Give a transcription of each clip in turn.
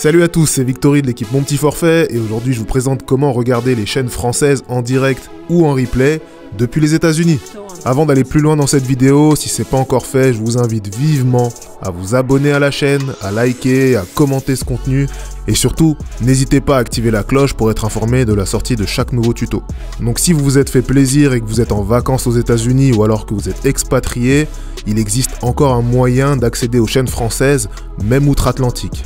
Salut à tous, c'est Victory de l'équipe Mon Petit Forfait et aujourd'hui je vous présente comment regarder les chaînes françaises en direct ou en replay depuis les États-Unis. Avant d'aller plus loin dans cette vidéo, si c'est pas encore fait, je vous invite vivement à vous abonner à la chaîne, à liker, à commenter ce contenu et surtout, n'hésitez pas à activer la cloche pour être informé de la sortie de chaque nouveau tuto. Donc si vous vous êtes fait plaisir et que vous êtes en vacances aux États-Unis ou alors que vous êtes expatrié, il existe encore un moyen d'accéder aux chaînes françaises, même outre-Atlantique.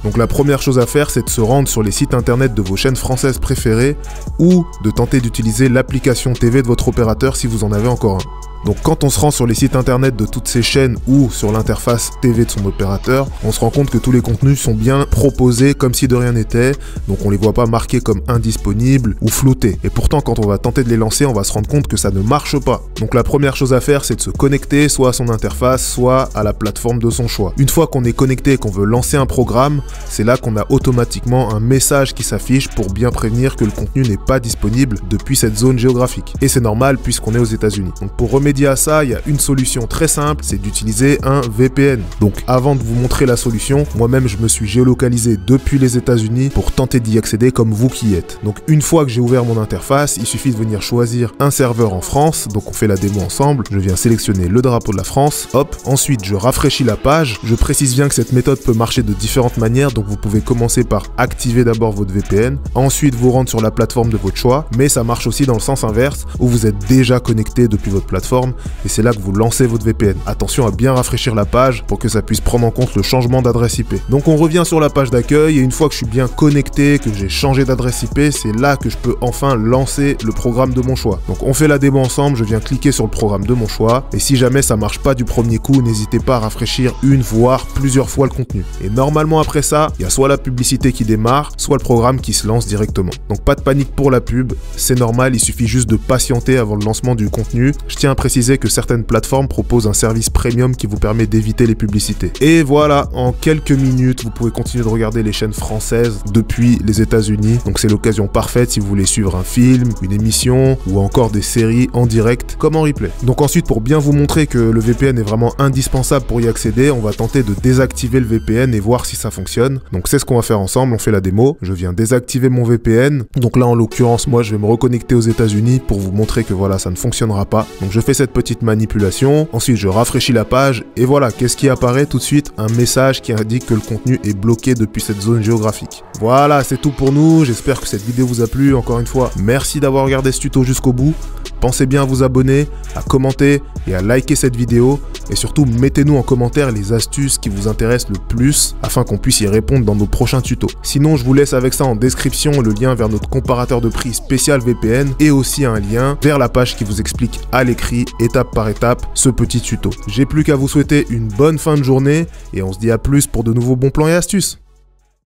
Donc la première chose à faire, c'est de se rendre sur les sites internet de vos chaînes françaises préférées ou de tenter d'utiliser l'application TV de votre opérateur si vous en avez encore un. Donc quand on se rend sur les sites internet de toutes ces chaînes ou sur l'interface TV de son opérateur, on se rend compte que tous les contenus sont bien proposés comme si de rien n'était, donc on les voit pas marqués comme indisponibles ou floutés. Et pourtant quand on va tenter de les lancer, on va se rendre compte que ça ne marche pas. Donc la première chose à faire, c'est de se connecter soit à son interface, soit à la plateforme de son choix. Une fois qu'on est connecté et qu'on veut lancer un programme, c'est là qu'on a automatiquement un message qui s'affiche pour bien prévenir que le contenu n'est pas disponible depuis cette zone géographique. Et c'est normal puisqu'on est aux États-Unis. Donc pour remédier à ça, il y a une solution très simple, c'est d'utiliser un VPN. Donc avant de vous montrer la solution, moi-même je me suis géolocalisé depuis les États-Unis pour tenter d'y accéder comme vous qui y êtes. Donc une fois que j'ai ouvert mon interface, il suffit de venir choisir un serveur en France, donc on fait la démo ensemble, je viens sélectionner le drapeau de la France, hop, ensuite je rafraîchis la page, je précise bien que cette méthode peut marcher de différentes manières, donc vous pouvez commencer par activer d'abord votre VPN, ensuite vous rendre sur la plateforme de votre choix, mais ça marche aussi dans le sens inverse, où vous êtes déjà connecté depuis votre plateforme, et c'est là que vous lancez votre VPN. Attention à bien rafraîchir la page pour que ça puisse prendre en compte le changement d'adresse IP. Donc on revient sur la page d'accueil et une fois que je suis bien connecté, que j'ai changé d'adresse IP, c'est là que je peux enfin lancer le programme de mon choix. Donc on fait la démo ensemble, je viens cliquer sur le programme de mon choix et si jamais ça marche pas du premier coup, n'hésitez pas à rafraîchir une voire plusieurs fois le contenu. Et normalement après ça, il y a soit la publicité qui démarre, soit le programme qui se lance directement. Donc pas de panique pour la pub, c'est normal, il suffit juste de patienter avant le lancement du contenu. Je tiens à préciser que certaines plateformes proposent un service premium qui vous permet d'éviter les publicités. Et voilà, en quelques minutes, vous pouvez continuer de regarder les chaînes françaises depuis les États-Unis. Donc c'est l'occasion parfaite si vous voulez suivre un film, une émission ou encore des séries en direct comme en replay. Donc ensuite, pour bien vous montrer que le VPN est vraiment indispensable pour y accéder, on va tenter de désactiver le VPN et voir si ça fonctionne. Donc c'est ce qu'on va faire ensemble, on fait la démo. Je viens désactiver mon VPN. Donc là, en l'occurrence, moi, je vais me reconnecter aux États-Unis pour vous montrer que voilà, ça ne fonctionnera pas. Donc je fais cette petite manipulation, ensuite je rafraîchis la page et voilà, qu'est-ce qui apparaît tout de suite? Un message qui indique que le contenu est bloqué depuis cette zone géographique. Voilà, c'est tout pour nous, j'espère que cette vidéo vous a plu. Encore une fois, merci d'avoir regardé ce tuto jusqu'au bout. Pensez bien à vous abonner, à commenter et à liker cette vidéo et surtout mettez-nous en commentaire les astuces qui vous intéressent le plus afin qu'on puisse y répondre dans nos prochains tutos. Sinon, je vous laisse avec ça en description le lien vers notre comparateur de prix spécial VPN et aussi un lien vers la page qui vous explique à l'écrit, étape par étape, ce petit tuto. J'ai plus qu'à vous souhaiter une bonne fin de journée et on se dit à plus pour de nouveaux bons plans et astuces.